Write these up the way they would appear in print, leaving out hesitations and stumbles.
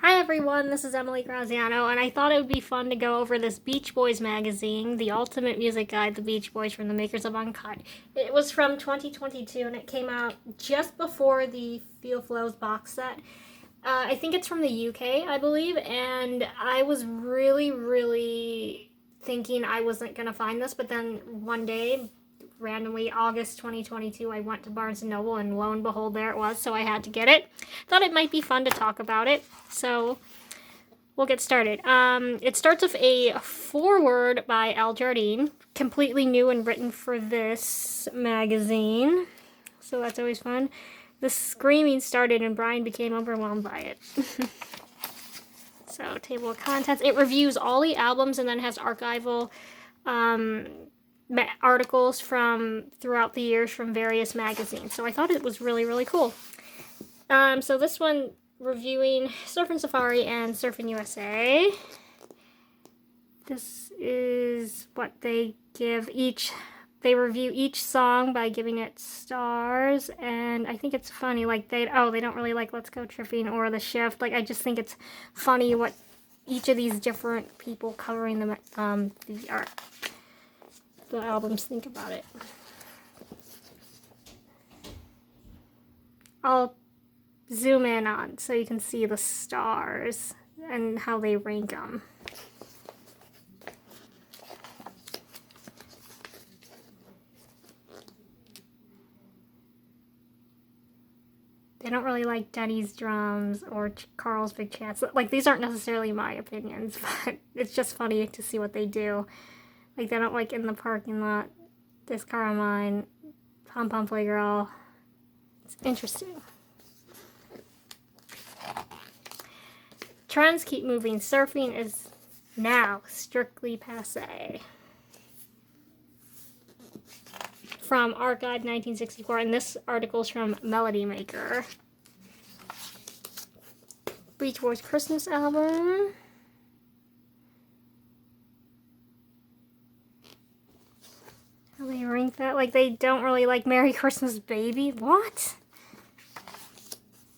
Hi everyone, this is Emily Graziano, and I thought it would be fun to go over this Beach Boys magazine, the ultimate music guide, The Beach Boys, from the makers of Uncut. It was from 2022, and it came out just before the Feel Flows box set. I think it's from the UK, I believe, and I was really thinking I wasn't going to find this, but then one day, randomly, August 2022, I went to Barnes & Noble, and lo and behold, there it was, so I had to get it. Thought it might be fun to talk about it, so we'll get started. It starts with a foreword by Al Jardine, completely new and written for this magazine, so that's always fun. The screaming started and Brian became overwhelmed by it. So, table of contents. It reviews all the albums and then has archival articles from throughout the years from various magazines. So I thought it was really cool. So this one reviewing Surfing Safari and Surfing USA. This is what they give each. They review each song by giving it stars, and I think it's funny. Like they don't really like Let's Go Tripping or The Shift. Like I just think it's funny what each of these different people covering the albums think about it. I'll zoom in on so you can see the stars and how they rank them. They don't really like Denny's drums or Carl's big chants. Like, these aren't necessarily my opinions, but it's just funny to see what they do. Like, they don't like In the Parking Lot, This Car of Mine, Pom Pom Playgirl. It's interesting. Trends keep moving. Surfing is now strictly passé. From Art Guide 1964, and this article is from Melody Maker. Beach Boys Christmas album. How they rank that? Like, they don't really like Merry Christmas Baby. What?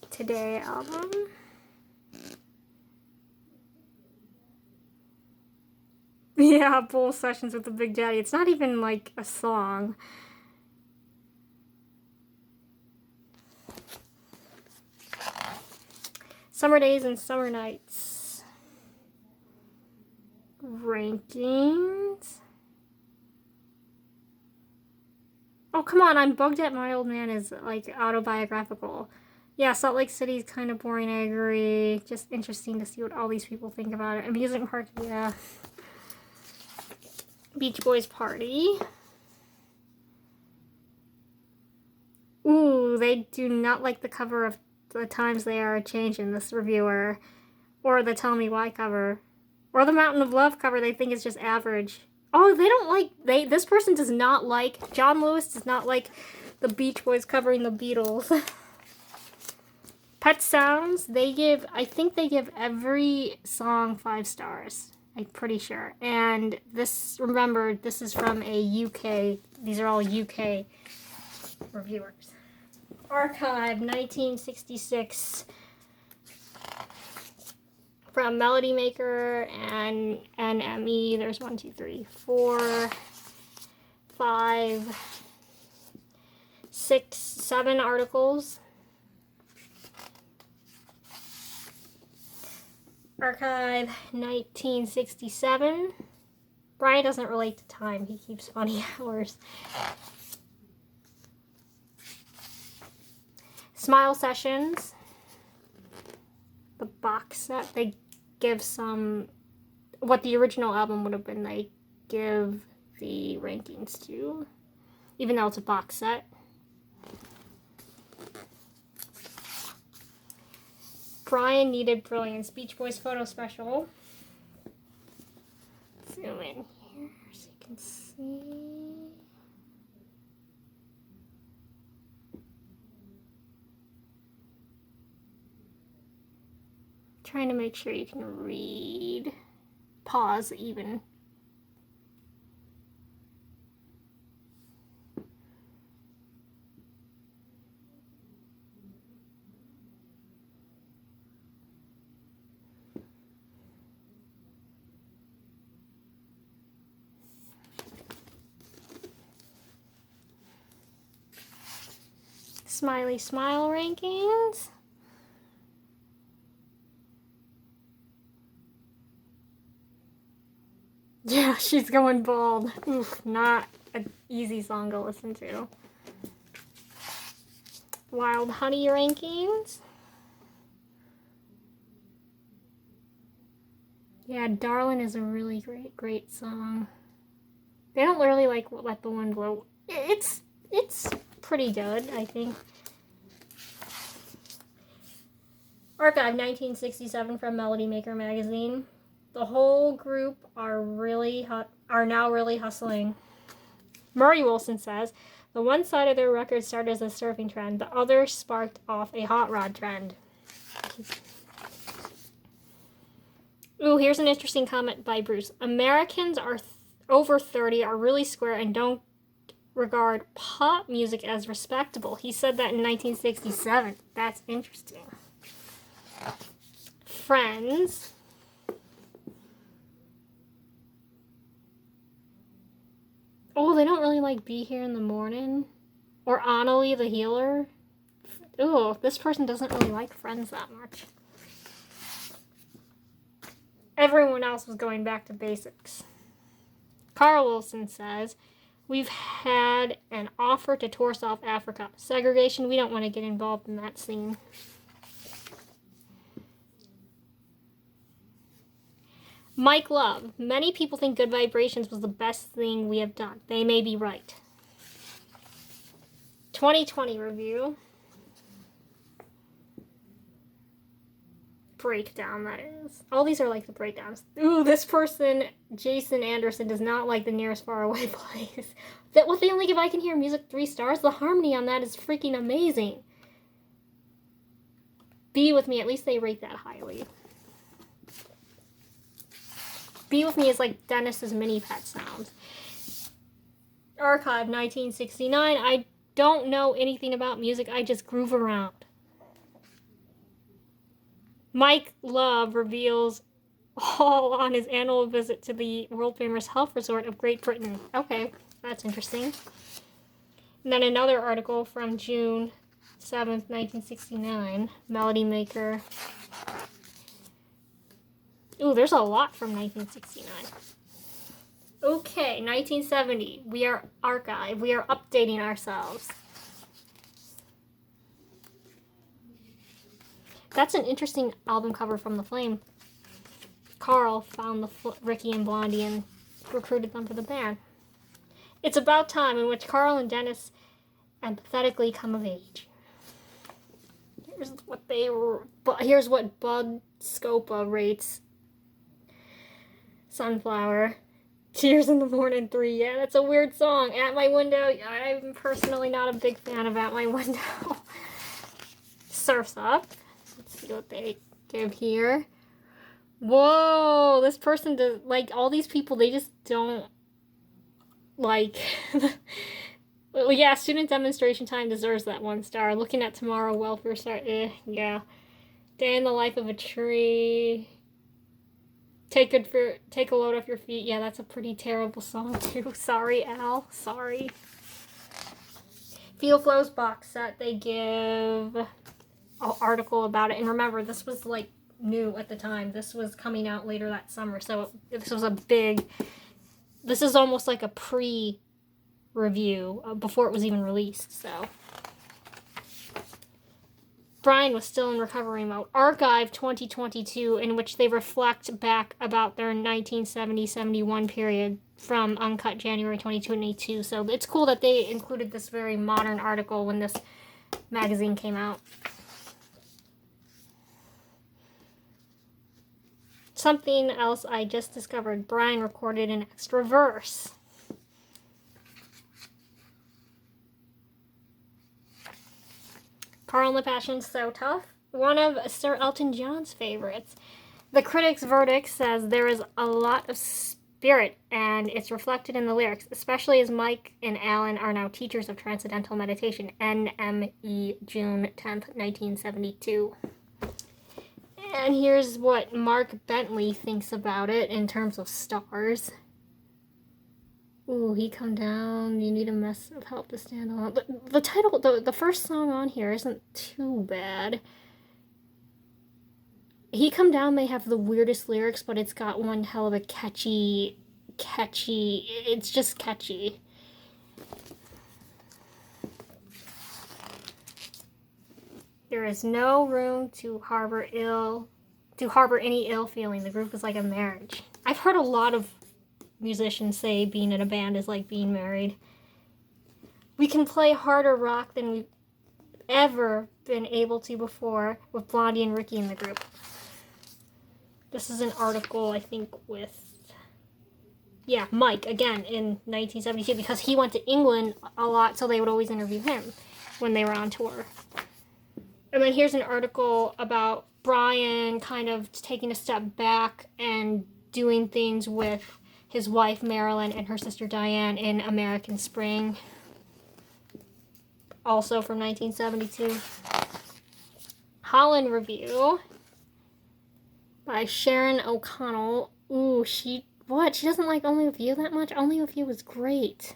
Today album. Yeah, Bull Sessions with the Big Daddy. It's not even like a song. Summer Days and Summer Nights. Rankings. Oh, come on, I'm bugged at My Old Man is like autobiographical. Yeah, Salt Lake City's kind of boring, I agree. Just interesting to see what all these people think about it. Amusement Park, yeah. Beach Boys Party. Ooh, they do not like the cover of The Times They Are Changing, this reviewer. Or the Tell Me Why cover. Or the Mountain of Love cover they think is just average. Oh, they don't like, this person does not like, John Lewis does not like the Beach Boys covering the Beatles. Pet Sounds, I think they give every song 5 stars. I'm pretty sure. And this, remember, this is from a UK, these are all UK reviewers. Archive 1966 from Melody Maker and NME. There's 1, 2, 3, 4, 5, 6, 7 articles. Archive 1967. Brian doesn't relate to time. He keeps funny hours. Smile Sessions. The box set. They give some, what the original album would have been, they give the rankings to, even though it's a box set. Brian Needed Brilliance, Beach Boys photo special. Zoom in here so you can see. Trying to make sure you can read. Pause even. Smiley Smile rankings. Yeah, she's going bald. Oof, not an easy song to listen to. Wild Honey rankings. Yeah, Darlin' is a really great song. They don't really like Let the Wind Blow. It's pretty good, I think. Archive 1967 from Melody Maker magazine. The whole group are now really hustling. Murray Wilson says, the one side of their record started as a surfing trend, the other sparked off a hot rod trend. Ooh, here's an interesting comment by Bruce. Americans are over 30 are really square and don't regard pop music as respectable. He said that in 1967. That's interesting. Friends. Oh, they don't really like Be Here in the Morning. Or Annalie the Healer. Ooh, this person doesn't really like Friends that much. Everyone else was going back to basics. Carl Wilson says, we've had an offer to tour South Africa. Segregation, we don't want to get involved in that scene. Mike Love, many people think Good Vibrations was the best thing we have done. They may be right. 2020 review. Breakdown, that is. All these are like the breakdowns. Ooh, this person, Jason Anderson, does not like The Nearest Faraway Place. What they only give I Can Hear Music 3 stars? The harmony on that is freaking amazing. Be With Me, at least they rate that highly. Be With Me is like Dennis's Mini Pet sounds. Archive 1969. I don't know anything about music. I just groove around. Mike Love reveals all on his annual visit to the world-famous health resort of Great Britain. Okay, that's interesting. And then another article from June 7th, 1969. Melody Maker. Ooh, there's a lot from 1969. Okay, 1970. We are archive. We are updating ourselves. That's an interesting album cover from The Flame. Carl found Ricky and Blondie and recruited them for the band. It's About Time, in which Carl and Dennis empathetically come of age. Here's what Bud Scopa rates Sunflower. Tears in the Morning 3. Yeah, that's a weird song. At My Window. I'm personally not a big fan of At My Window. Surf's Up. Let's see what they give here. Whoa, this person does, like, all these people, they just don't like. Well, yeah, Student Demonstration Time deserves that 1 star. Looking at Tomorrow, Welfare Star, yeah. Day in the Life of a Tree. Take a Load Off Your Feet. Yeah, that's a pretty terrible song too. Sorry, Al. Sorry. Feel Flow's box set. They give an article about it. And remember, this was like new at the time. This was coming out later that summer. So this was this is almost like a pre-review before it was even released. So Brian was still in recovery mode. Archive 2022, in which they reflect back about their 1970-71 period from Uncut January 2022. So it's cool that they included this very modern article when this magazine came out. Something else I just discovered. Brian recorded an extra verse. Carl and the Passion's So Tough. One of Sir Elton John's favorites. The critic's verdict says there is a lot of spirit, and it's reflected in the lyrics, especially as Mike and Alan are now teachers of Transcendental Meditation. NME, June 10th, 1972. And here's what Mark Bentley thinks about it in terms of stars. Ooh, He Come Down, You Need a Mess of Help to Stand On. The title, the first song on here isn't too bad. He Come Down may have the weirdest lyrics, but it's got one hell of a catchy, it's just catchy. There is no room to harbor any ill feeling. The group is like a marriage. I've heard a lot of musicians say being in a band is like being married. We can play harder rock than we've ever been able to before with Blondie and Ricky in the group. This is an article, I think, with Mike, again, in 1972, because he went to England a lot, so they would always interview him when they were on tour. And then here's an article about Brian kind of taking a step back and doing things with his wife Marilyn and her sister Diane in American Spring, also from 1972. Holland Review by Sharon O'Connell. Ooh, she doesn't like Only With You that much? Only With You was great.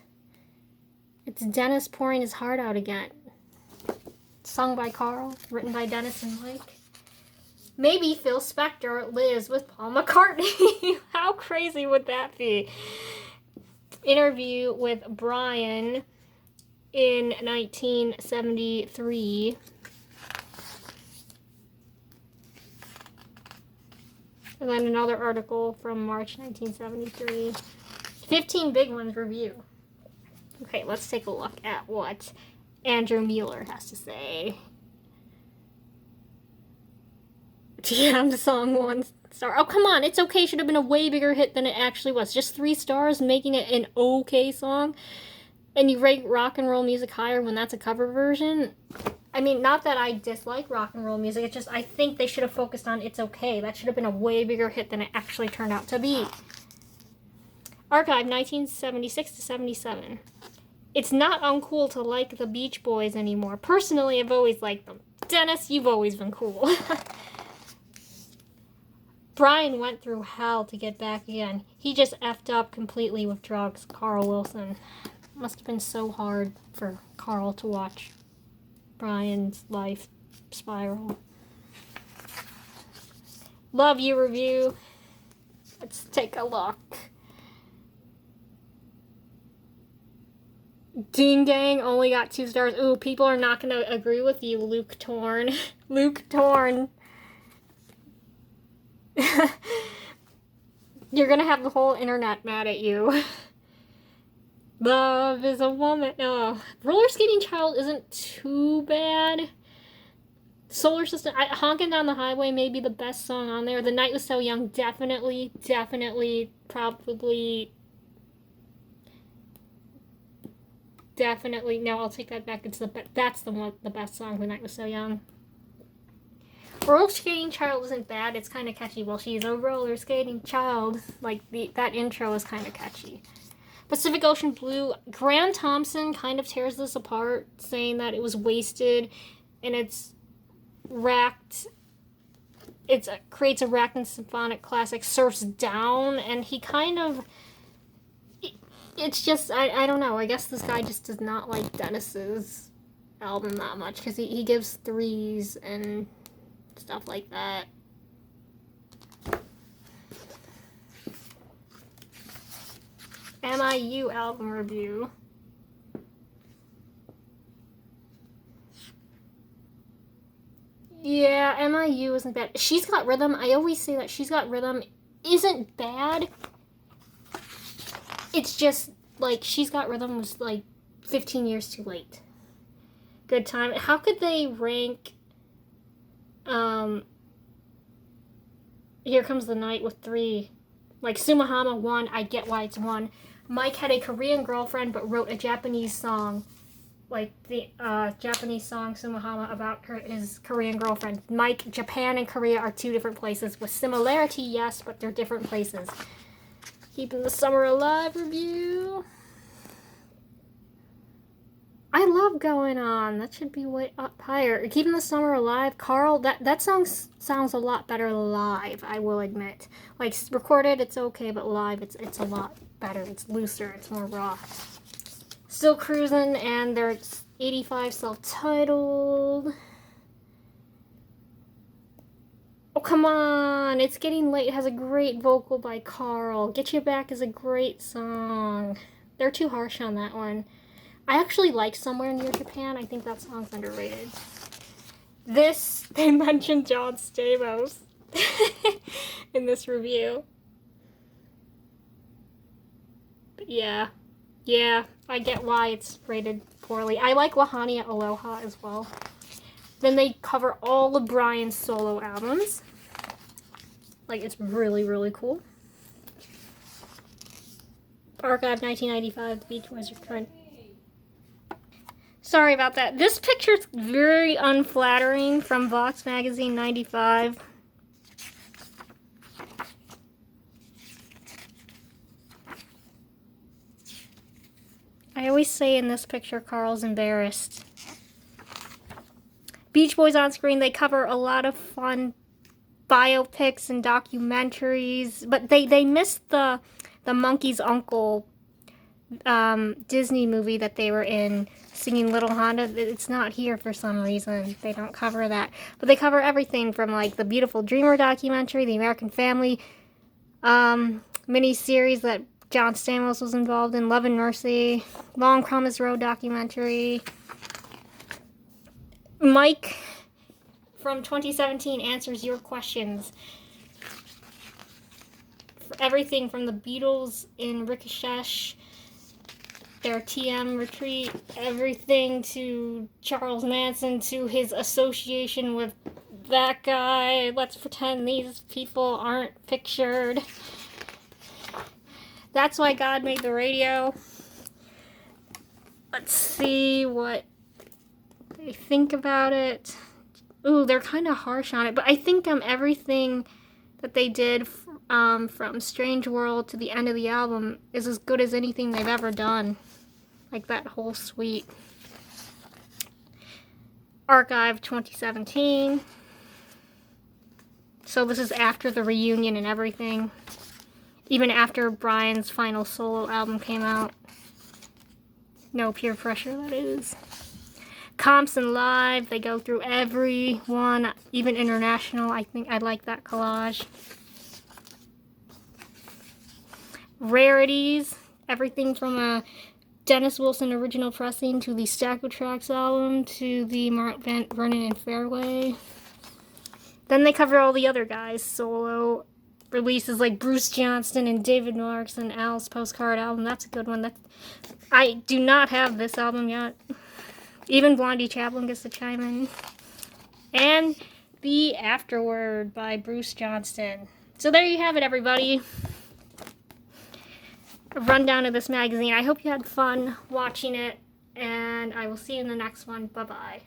It's Dennis pouring his heart out again. Sung by Carl, written by Dennis and Mike. Maybe Phil Spector lives with Paul McCartney. How crazy would that be? Interview with Brian in 1973. And then another article from March 1973. 15 Big Ones review. Okay, let's take a look at what Andrew Mueller has to say. TM song 1 star. Oh, come on. It's okay. Should have been a way bigger hit than it actually was. Just 3 stars, making it an okay song. And you rate rock and roll music higher when that's a cover version? I mean, not that I dislike rock and roll music. It's just I think they should have focused on It's Okay. That should have been a way bigger hit than it actually turned out to be. Archive 1976 to 77. It's not uncool to like the Beach Boys anymore. Personally, I've always liked them. Dennis, you've always been cool. Brian went through hell to get back again. He just effed up completely with drugs. Carl Wilson. Must have been so hard for Carl to watch Brian's life spiral. Love You review. Let's take a look. Ding Dang only got 2 stars. Ooh, people are not going to agree with you, Luke Torn. Luke Torn. You're going to have the whole internet mad at you. Love is a Woman. Oh, Roller Skating Child isn't too bad. Solar System. Honkin' Down the Highway may be the best song on there. The Night Was So Young, definitely, probably... Definitely, no, I'll take that back. That's the best song. The Night Was So Young. Roller Skating Child isn't bad. It's kind of catchy. Well, she's a roller skating child. Like that intro is kind of catchy. Pacific Ocean Blue. Graham Thompson kind of tears this apart, saying that it was wasted, and it's racked. It creates a racked and symphonic classic. Surfs down, and he kind of. It's just, I don't know. I guess this guy just does not like Dennis's album that much, because he gives 3s and stuff like that. MIU album review. Yeah, MIU isn't bad. She's Got Rhythm. I always say that She's Got Rhythm isn't bad. It's just, like, She's Got Rhythm was, like, 15 years too late. Good Time. How could they rank, Here Comes the Night with 3? Like, Sumahama 1, I get why it's 1. Mike had a Korean girlfriend but wrote a Japanese song. Like, the Japanese song, Sumahama, about his Korean girlfriend. Mike, Japan and Korea are 2 different places. With similarity, yes, but they're different places. Keeping the Summer Alive review. I love Going On. That should be way up higher. Keeping the Summer Alive. Carl, that song sounds a lot better live, I will admit. Like, recorded, it's okay, but live, it's a lot better. It's looser, it's more raw. Still Cruising, and there's 85 self-titled. Oh, come on. It's Getting Late has a great vocal by Carl. Get You Back is a great song. They're too harsh on that one. I actually like Somewhere Near Japan. I think that song's underrated. This, they mentioned John Stamos in this review. But yeah, I get why it's rated poorly. I like Wahania Aloha as well. Then they cover all of Brian's solo albums. Like, it's really, really cool. Archive 1995, The Beach Boys return. Sorry about that. This picture's very unflattering from Vox Magazine 95. I always say in this picture, Carl's embarrassed. Beach Boys on screen, they cover a lot of fun biopics and documentaries, but they missed the Monkey's Uncle Disney movie that they were in, singing Little Honda. It's not here for some reason. They don't cover that. But they cover everything from, like, the Beautiful Dreamer documentary, the American Family mini-series that John Stamos was involved in, Love and Mercy, Long Promise Road documentary. Mike from 2017 answers your questions. For everything from the Beatles in Ricochet, their TM retreat, everything to Charles Manson, to his association with that guy. Let's pretend these people aren't pictured. That's Why God Made the Radio. Let's see what they think about it. Ooh, they're kind of harsh on it, but I think everything that they did from Strange World to the end of the album is as good as anything they've ever done. Like that whole suite. Archive 2017. So this is after the reunion and everything. Even after Brian's final solo album came out. No Peer Pressure, that is. Compson Live, they go through every one, even international. I think I like that collage. Rarities, everything from a Dennis Wilson original pressing to the Stack of Tracks album to the Mark Vernon and Fairway. Then they cover all the other guys' solo releases like Bruce Johnston and David Marks and Al's Postcard album. That's a good one. I do not have this album yet. Even Blondie Chaplin gets to chime in. And The Afterword by Bruce Johnston. So there you have it, everybody. A rundown of this magazine. I hope you had fun watching it, and I will see you in the next one. Bye-bye.